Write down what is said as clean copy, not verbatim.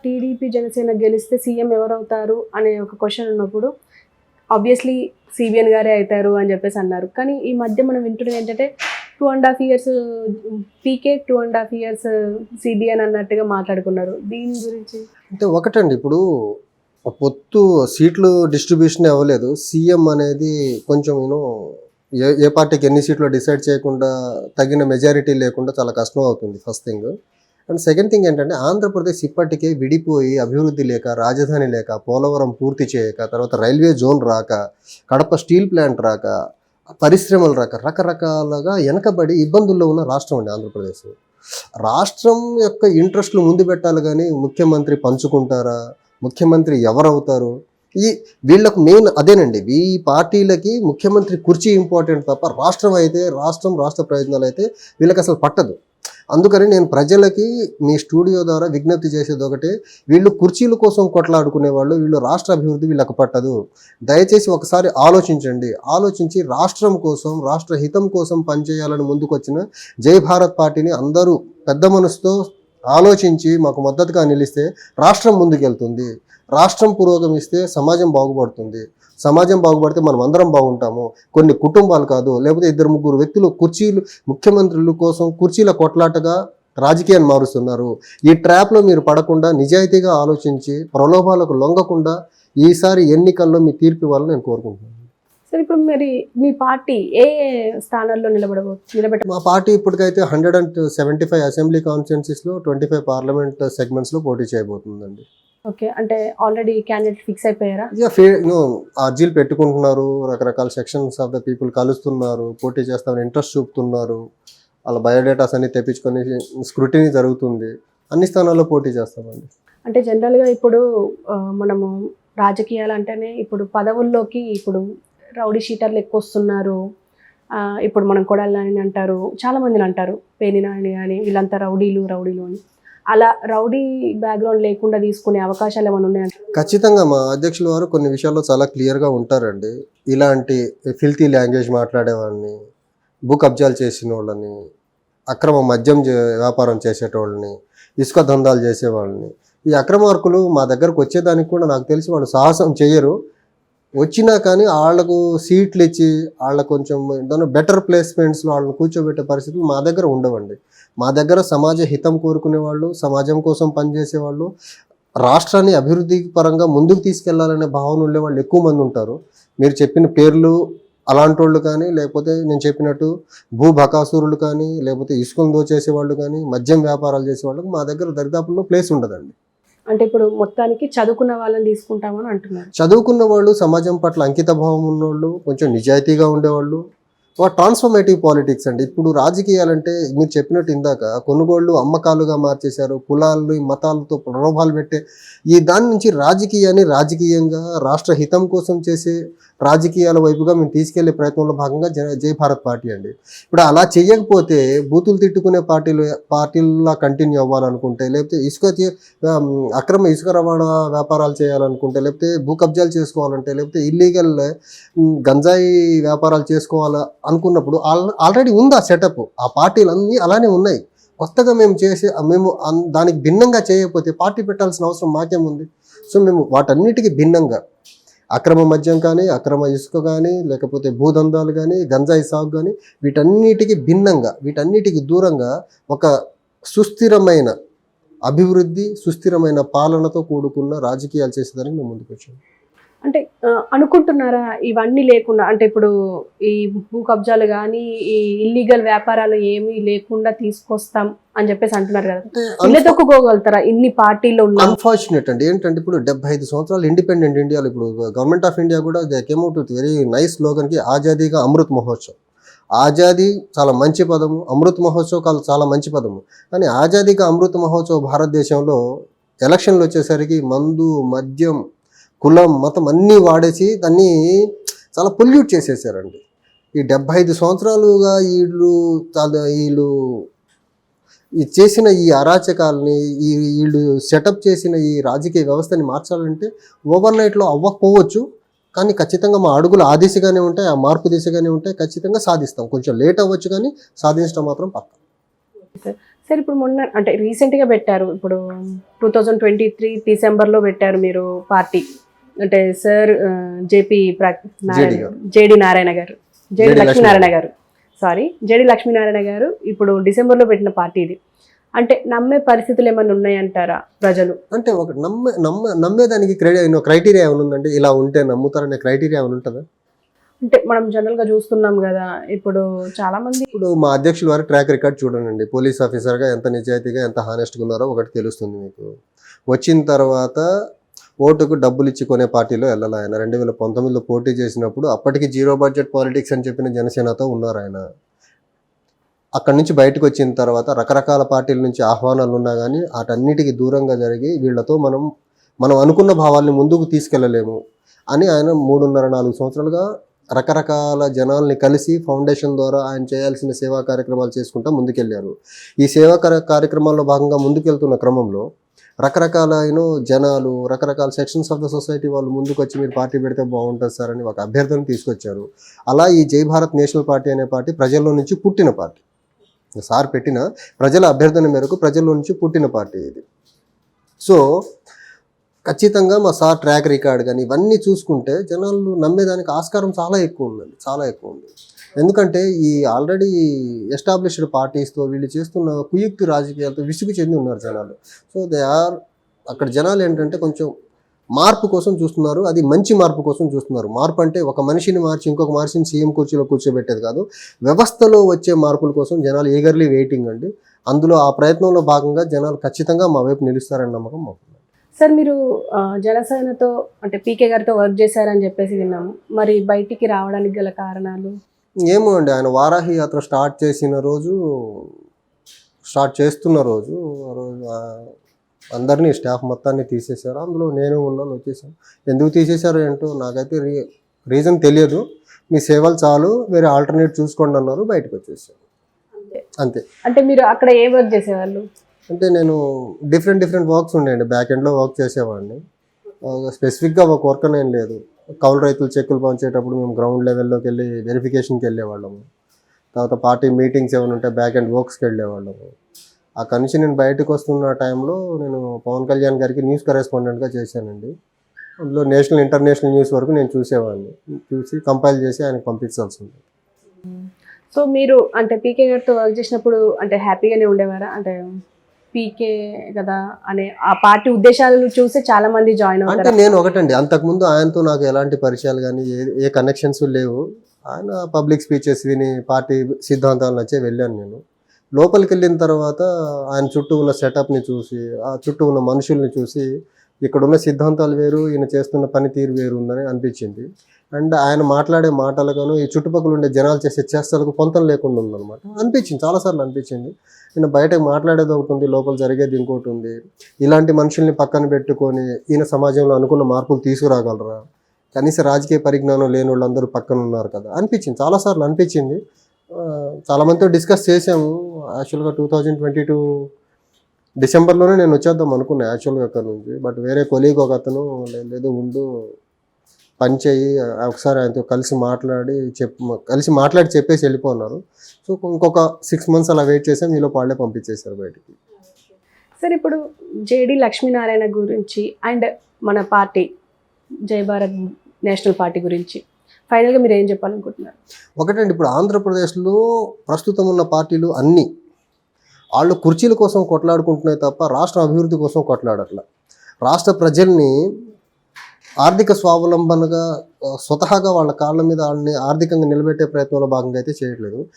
TDP Janasena గెలిస్తే CM ఎవరవుతారు అనే ఒక క్వశ్చన్ ఉన్నప్పుడు ఆబ్వియస్లీ సిబిఎన్ గారే అవుతారు అని చెప్పేసి అన్నారు. కానీ ఈ మధ్య మనం వింటున్నది ఏంటంటే 2.5 years పీకే, 2.5 years సిబిఎన్ అన్నట్టుగా మాట్లాడుకున్నారు. దీని గురించి అంటే ఒకటండి, ఇప్పుడు పొత్తు సీట్లు డిస్ట్రిబ్యూషన్ అవ్వలేదు. సీఎం అనేది కొంచెం ఏ పార్టీకి ఎన్ని సీట్లు డిసైడ్ చేయకుండా తగిన మెజారిటీ లేకుండా చాలా కష్టం అవుతుంది first thing. And second thing ఏంటంటే ఆంధ్రప్రదేశ్ ఇప్పటికే విడిపోయి అభివృద్ధి లేక, రాజధాని లేక, పోలవరం పూర్తి చేయక, తర్వాత రైల్వే జోన్ రాక, కడప స్టీల్ ప్లాంట్ రాక, పరిశ్రమలు రాక, రకరకాలుగా వెనకబడి ఇబ్బందుల్లో ఉన్న రాష్ట్రం అండి ఆంధ్రప్రదేశ్. రాష్ట్రం యొక్క ఇంట్రెస్ట్లు ముందు పెట్టాలి కానీ ముఖ్యమంత్రి పంచుకుంటారా, ముఖ్యమంత్రి ఎవరవుతారు, వీళ్ళకు మెయిన్ అదేనండి. ఈ పార్టీలకి ముఖ్యమంత్రి కుర్చీ ఇంపార్టెంట్ తప్ప రాష్ట్రం రాష్ట్ర ప్రయోజనాలు అయితే వీళ్ళకి అసలు పట్టదు. అందుకని నేను ప్రజలకి మీ స్టూడియో ద్వారా విజ్ఞప్తి చేసేది ఒకటే, వీళ్ళు కుర్చీల కోసం కొట్లాడుకునే వాళ్ళు, వీళ్ళు రాష్ట్ర అభివృద్ధి వీళ్ళకి పట్టదు. దయచేసి ఒకసారి ఆలోచించి రాష్ట్రం కోసం, రాష్ట్ర హితం కోసం పనిచేయాలని ముందుకొచ్చిన జై భారత్ పార్టీని అందరూ పెద్ద మనసుతో ఆలోచించి మాకు మద్దతుగా నిలిస్తే రాష్ట్రం ముందుకెళ్తుంది. రాష్ట్రం పురోగమిస్తే సమాజం బాగుపడుతుంది. సమాజం బాగుపడితే మనం అందరం బాగుంటాము. కొన్ని కుటుంబాలు కాదు, లేకపోతే 2-3 వ్యక్తులు ముఖ్యమంత్రుల కోసం కుర్చీల కొట్లాటగా రాజకీయాన్ని మారుస్తున్నారు. ఈ ట్రాప్లో మీరు పడకుండా నిజాయితీగా ఆలోచించి ప్రలోభాలకు లొంగకుండా ఈసారి ఎన్నికల్లో మీ తీర్పు ఇవ్వాలని నేను కోరుకుంటున్నాను. సరే, ఇప్పుడు మరి మీ పార్టీ ఏ స్థానాల్లో నిలబెట్ట మా పార్టీ ఇప్పటికైతే 175 అసెంబ్లీ కాన్స్టిట్యున్సీస్లో 25 పార్లమెంట్ సెగ్మెంట్స్లో పోటీ చేయబోతుందండి. ఓకే, అంటే ఆల్రెడీ క్యాండిడేట్ ఫిక్స్ అయిపోయారా? అర్జీలు పెట్టుకుంటున్నారు, రకరకాల సెక్షన్స్ ఆఫ్ ద పీపుల్ కలుస్తున్నారు, పోటీ చేస్తామని ఇంట్రెస్ట్ చూపుతున్నారు. వాళ్ళ బయోడేటాస్ అన్ని తెప్పించుకొని స్క్రూటినీ జరుగుతుంది. అన్ని స్థానాల్లో పోటీ చేస్తామండి. అంటే జనరల్గా ఇప్పుడు మనము రాజకీయాలు అంటేనే ఇప్పుడు పదవుల్లోకి ఇప్పుడు రౌడీ షీటర్లు ఎక్కువ వస్తున్నారు. ఇప్పుడు మనం కొడాలని అంటారు, చాలామందిని అంటారు, పేని నాని కానీ వీళ్ళంతా రౌడీలు అని. అలా రౌడీ బ్యాక్గ్రౌండ్ లేకుండా తీసుకునే అవకాశాలు ఏమైనా ఉన్నాయంట? ఖచ్చితంగా మా అధ్యక్షుల వారు కొన్ని విషయాల్లో చాలా క్లియర్గా ఉంటారండి. ఇలాంటి ఫిల్తీ లాంగ్వేజ్ మాట్లాడేవాళ్ళని, భూ కబ్జాలు చేసిన వాళ్ళని, అక్రమ మద్యం వ్యాపారం చేసేటోళ్ళని, ఇసుక దందాలు చేసేవాళ్ళని, ఈ అక్రమార్కులు మా దగ్గరకు వచ్చేదానికి కూడా నాకు తెలిసి వాళ్ళు సాహసం చేయరు. వచ్చినా కానీ వాళ్లకు సీట్లు ఇచ్చి వాళ్ళకు కొంచెం బెటర్ ప్లేస్మెంట్స్లో వాళ్ళని కూర్చోబెట్టే పరిస్థితులు మా దగ్గర ఉండవండి. మా దగ్గర సమాజ హితం కోరుకునే వాళ్ళు, సమాజం కోసం పనిచేసేవాళ్ళు, రాష్ట్రాన్ని అభివృద్ధి పరంగా ముందుకు తీసుకెళ్లాలనే భావన ఉండే వాళ్ళు ఎక్కువ మంది ఉంటారు. మీరు చెప్పిన పేర్లు అలాంటి వాళ్ళు కానీ, లేకపోతే నేను చెప్పినట్టు భూబకాసురులు కానీ, లేకపోతే ఇసుకను దోచేసేవాళ్ళు కానీ, మద్యం వ్యాపారాలు చేసేవాళ్ళకి మా దగ్గర దరిదాపుల్లో ప్లేస్ ఉండదండి. అంటే ఇప్పుడు మొత్తానికి చదువుకున్న వాళ్ళని తీసుకుంటామని అంటున్నారు. చదువుకున్న వాళ్ళు, సమాజం పట్ల అంకిత భావం ఉన్నవాళ్ళు, కొంచెం నిజాయితీగా ఉండేవాళ్ళు, ట్రాన్స్ఫర్మేటివ్ పాలిటిక్స్ అండి. ఇప్పుడు రాజకీయాలంటే మీరు చెప్పినట్టు ఇందాక కొనుగోళ్లు అమ్మకాలుగా మార్చేశారు. కులాలు, మతాలతో ప్రలోభాలు పెట్టే దాని నుంచి రాజకీయాన్ని రాజకీయంగా రాష్ట్ర హితం కోసం చేసే రాజకీయాల వైపుగా మేము తీసుకెళ్లే ప్రయత్నంలో భాగంగా జై భారత్ పార్టీ అండి. ఇప్పుడు అలా చేయకపోతే బూతులు తిట్టుకునే పార్టీలా కంటిన్యూ అవ్వాలనుకుంటే, లేకపోతే అక్రమ ఇసుక రవాణా వ్యాపారాలు చేయాలనుకుంటే, లేకపోతే భూ కబ్జాలు చేసుకోవాలంటే, లేకపోతే ఇల్లీగల్ గంజాయి వ్యాపారాలు చేసుకోవాలా అనుకున్నప్పుడు ఆల్రెడీ ఉంది ఆ సెటప్. ఆ పార్టీలు అన్నీ అలానే ఉన్నాయి. కొత్తగా మేము దానికి భిన్నంగా చేయకపోతే పార్టీ పెట్టాల్సిన అవసరం మాకేముంది? సో మేము వాటన్నిటికీ భిన్నంగా అక్రమ మద్యం కానీ, అక్రమ ఇసుక కానీ, లేకపోతే భూదందాలు కానీ, గంజాయి సాగు కానీ, వీటన్నిటికీ భిన్నంగా, వీటన్నిటికీ దూరంగా ఒక సుస్థిరమైన అభివృద్ధి, సుస్థిరమైన పాలనతో కూడుకున్న రాజకీయాలు చేసేదానికి మేము ముందుకు వచ్చాము. అంటే అనుకుంటున్నారా ఇవన్నీ లేకుండా, అంటే ఇప్పుడు ఈ భూ కబ్జాలు కానీ, ఈ ఇల్లీగల్ వ్యాపారాలు ఏమీ లేకుండా తీసుకొస్తాం అని చెప్పేసి అంటున్నారు కదా, నిలదొక్కుకోగలుగుతారా ఇన్ని పార్టీలో ఉన్న? అన్ఫార్చునేట్ అండి. ఏంటంటే ఇప్పుడు 75 సంవత్సరాలు ఇండిపెండెంట్ ఇండియాలో ఇప్పుడు గవర్నమెంట్ ఆఫ్ ఇండియా కూడా they came out with very nice స్లోగన్కి ఆజాదీగా అమృత్ మహోత్సవ్. ఆజాదీ చాలా మంచి పదము, అమృత్ మహోత్సవ్ చాలా మంచి పదము. కానీ ఆజాదీగా అమృత్ మహోత్సవ్ భారతదేశంలో ఎలక్షన్లు వచ్చేసరికి మందు, మద్యం, కులం, మతం అన్నీ వాడేసి దాన్ని చాలా పొల్యూట్ చేసేసారండి. ఈ 75 సంవత్సరాలుగా వీళ్ళు చేసిన ఈ అరాచకాలని, వీళ్ళు సెటప్ చేసిన ఈ రాజకీయ వ్యవస్థని మార్చాలంటే ఓవర్నైట్లో అవ్వకపోవచ్చు. కానీ ఖచ్చితంగా మా అడుగులు ఆ దిశగానే ఉంటాయి, ఆ మార్పు దిశగానే ఉంటాయి. ఖచ్చితంగా సాధిస్తాం. కొంచెం లేట్ అవ్వచ్చు కానీ సాధించడం మాత్రం పక్కా. సార్ ఇప్పుడు మొన్న అంటే రీసెంట్గా పెట్టారు, ఇప్పుడు 2023 డిసెంబర్లో పెట్టారు మీరు పార్టీ, అంటే సార్ జేపీ జేడి నారాయణ గారు, జేడి లక్ష్మీనారాయణ గారు, జేడి లక్ష్మీనారాయణ గారు ఇప్పుడు డిసెంబర్లో పెట్టిన పార్టీ ఇది. అంటే నమ్మే పరిస్థితులు ఏమైనా ఉన్నాయంటారా ప్రజలు? అంటే ఒక నమ్మేదానికి క్రైటీరియా ఏమైనా ఉందంటే ఇలా ఉంటే నమ్ముతారనే క్రైటీరియా ఏమైనా ఉంటుందా? అంటే మనం జనరల్గా చూస్తున్నాం కదా, ఇప్పుడు చాలా మంది ఇప్పుడు మా అధ్యక్షుల వారి ట్రాక్ రికార్డ్ చూడండి. పోలీస్ ఆఫీసర్గా ఎంత నిజాయితీగా ఎంత హానెస్ట్గా ఉన్నారో ఒకటి తెలుస్తుంది మీకు. వచ్చిన తర్వాత ఓటుకు డబ్బులు ఇచ్చి కొనే పార్టీలో వెళ్ళాలి ఆయన. 2019లో పోటీ చేసినప్పుడు అప్పటికి జీరో బడ్జెట్ పాలిటిక్స్ అని చెప్పిన జనసేనతో ఉన్నారు ఆయన. అక్కడి నుంచి బయటకు వచ్చిన తర్వాత రకరకాల పార్టీల నుంచి ఆహ్వానాలు ఉన్నా కానీ వాటన్నిటికీ దూరంగా జరిగి వీళ్ళతో మనం అనుకున్న భావాల్ని ముందుకు తీసుకెళ్ళలేము అని ఆయన 3.5-4 సంవత్సరాలుగా రకరకాల జనాల్ని కలిసి ఫౌండేషన్ ద్వారా ఆయన చేయాల్సిన సేవా కార్యక్రమాలు చేసుకుంటూ ముందుకెళ్ళారు. ఈ సేవా కార్యక్రమాల్లో భాగంగా ముందుకెళ్తున్న క్రమంలో రకరకాల జనాలు, రకరకాల సెక్షన్స్ ఆఫ్ ద సొసైటీ వాళ్ళు ముందుకు వచ్చి మీరు పార్టీ పెడితే బాగుంటుంది సార్ అని ఒక అభ్యర్థన తీసుకొచ్చారు. అలా ఈ జై భారత్ నేషనల్ పార్టీ అనే పార్టీ ప్రజల్లో నుంచి పుట్టిన పార్టీ. సార్ పెట్టిన ప్రజల అభ్యర్థన మేరకు ప్రజల్లో నుంచి పుట్టిన పార్టీ ఇది. సో ఖచ్చితంగా మా సార్ ట్రాక్ రికార్డ్ కానీ ఇవన్నీ చూసుకుంటే జనాలు నమ్మేదానికి ఆస్కారం చాలా ఎక్కువ ఉంది. ఎందుకంటే ఈ ఆల్రెడీ ఎస్టాబ్లిష్డ్ పార్టీస్తో వీళ్ళు చేస్తున్న కుయుక్తి రాజకీయాలతో విసుగు చెంది ఉన్నారు జనాలు. సో అక్కడ జనాలు ఏంటంటే కొంచెం మార్పు కోసం చూస్తున్నారు, అది మంచి మార్పు కోసం చూస్తున్నారు. మార్పు అంటే ఒక మనిషిని మార్చి ఇంకొక మనిషిని సీఎం కుర్చీలో కూర్చోబెట్టేది కాదు, వ్యవస్థలో వచ్చే మార్పుల కోసం జనాలు ఈగర్లీ వెయిటింగ్ అండి. అందులో ఆ ప్రయత్నంలో భాగంగా జనాలు ఖచ్చితంగా మా వైపు నిలుస్తారని నమ్మకం మాకు. సార్ మీరు జనసేనతో అంటే పీకే గారితో వర్క్ చేశారని చెప్పేసి విన్నాము, మరి బయటికి రావడానికి గల కారణాలు ఏమో అండి. ఆయన వారాహి యాత్ర స్టార్ట్ చేస్తున్న రోజు అందరినీ స్టాఫ్ మొత్తాన్ని తీసేశారు. అందులో నేను ఉన్నాను, వచ్చేసాను. ఎందుకు తీసేశారో ఏంటో నాకైతే రీజన్ తెలియదు. మీ సేవలు చాలు, వేరే ఆల్టర్నేట్ చూసుకోండి అన్నారు, బయటకు వచ్చేసాను అంతే. అంటే మీరు అక్కడ ఏ వర్క్ చేసేవాళ్ళు? అంటే నేను డిఫరెంట్ వర్క్స్ ఉండేయండి. బ్యాక్ ఎండ్లో వర్క్ చేసేవాడిని. స్పెసిఫిక్గా ఒక వర్క్ అనేం లేదు. కౌలు రైతులు చెక్కులు పంచేటప్పుడు మేము గ్రౌండ్ లెవెల్లోకి వెళ్ళి వెరిఫికేషన్కి వెళ్ళేవాళ్ళము. తర్వాత పార్టీ మీటింగ్స్ ఏమైనా ఉంటే బ్యాక్ ఎండ్ వర్క్స్కి వెళ్ళేవాళ్ళము. అక్కడి నుంచి నేను బయటకు వస్తున్న టైంలో నేను పవన్ కళ్యాణ్ గారికి న్యూస్ కరెస్పాండెంట్గా చేశానండి. అందులో నేషనల్ ఇంటర్నేషనల్ న్యూస్ వరకు నేను చూసి కంపైల్ చేసి ఆయనకు పంపించాల్సి ఉంది. సో మీరు అంటే పీకే గారితో వర్క్ చేసినప్పుడు అంటే హ్యాపీగానే ఉండేవారా? అంటే పీకే కదా అనే ఆ పార్టీ ఉద్దేశాలను చూసి చాలా మంది జాయిన్ అవుతారు. అంటే నేను ఒకటండి, అంతకుముందు ఆయనతో నాకు ఎలాంటి పరిచయాలు కానీ ఏ కనెక్షన్స్ లేవు. ఆయన పబ్లిక్ స్పీచెస్ విని పార్టీ సిద్ధాంతాలు నచ్చే వెళ్ళాను నేను. లోపలికి వెళ్ళిన తర్వాత ఆయన చుట్టూ ఉన్న సెటప్ని చూసి, ఆ చుట్టూ ఉన్న మనుషుల్ని చూసి ఇక్కడున్న సిద్ధాంతాలు వేరు, ఈయన చేస్తున్న పనితీరు వేరు ఉందని అనిపించింది. అండ్ ఆయన మాట్లాడే మాటలకును ఈ చుట్టుపక్కల ఉండే జనాలు చేసే చేష్టలకు పొంతం లేకుండా ఉందన్నమాట. అనిపించింది, చాలాసార్లు అనిపించింది. ఈయన బయటకు మాట్లాడేది ఒకటి ఉంది, లోపల జరిగేది ఇంకోటి ఉంది. ఇలాంటి మనుషుల్ని పక్కన పెట్టుకొని ఈయన సమాజంలో అనుకున్న మార్పులు తీసుకురాగలరా? కనీస రాజకీయ పరిజ్ఞానం లేని వాళ్ళందరూ పక్కన ఉన్నారు కదా అనిపించింది, చాలాసార్లు అనిపించింది. చాలామందితో డిస్కస్ చేసాము. యాక్చువల్గా 2022 డిసెంబర్లోనే నేను వచ్చేద్దాం అనుకున్నాను యాక్చువల్గా అక్కడ నుంచి. బట్ వేరే కొలీగ్ ఒక అతను లేదు ఉండు పని చేయి, ఒకసారి ఆయనతో కలిసి మాట్లాడి చెప్పేసి వెళ్ళిపోన్నారు. సో ఇంకొక 6 months అలా వెయిట్ చేసాం, మీలో వాళ్ళే పంపించేశారు బయటికి. సార్ ఇప్పుడు జేడి లక్ష్మీనారాయణ గురించి అండ్ మన పార్టీ జై భారత్ నేషనల్ పార్టీ గురించి ఫైనల్గా మీరు ఏం చెప్పాలనుకుంటున్నారు? ఒకటండి, ఇప్పుడు ఆంధ్రప్రదేశ్లో ప్రస్తుతం ఉన్న పార్టీలు అన్నీ వాళ్ళు కుర్చీల కోసం కొట్లాడుకుంటున్నాయి తప్ప రాష్ట్ర అభివృద్ధి కోసం కొట్లాడట్ల. రాష్ట్ర ప్రజల్ని ఆర్థిక స్వావలంబనగా స్వతహాగా వాళ్ళ కాళ్ళ మీద వాళ్ళని ఆర్థికంగా నిలబెట్టే ప్రయత్నంలో భాగంగా అయితే చేయట్లేదు.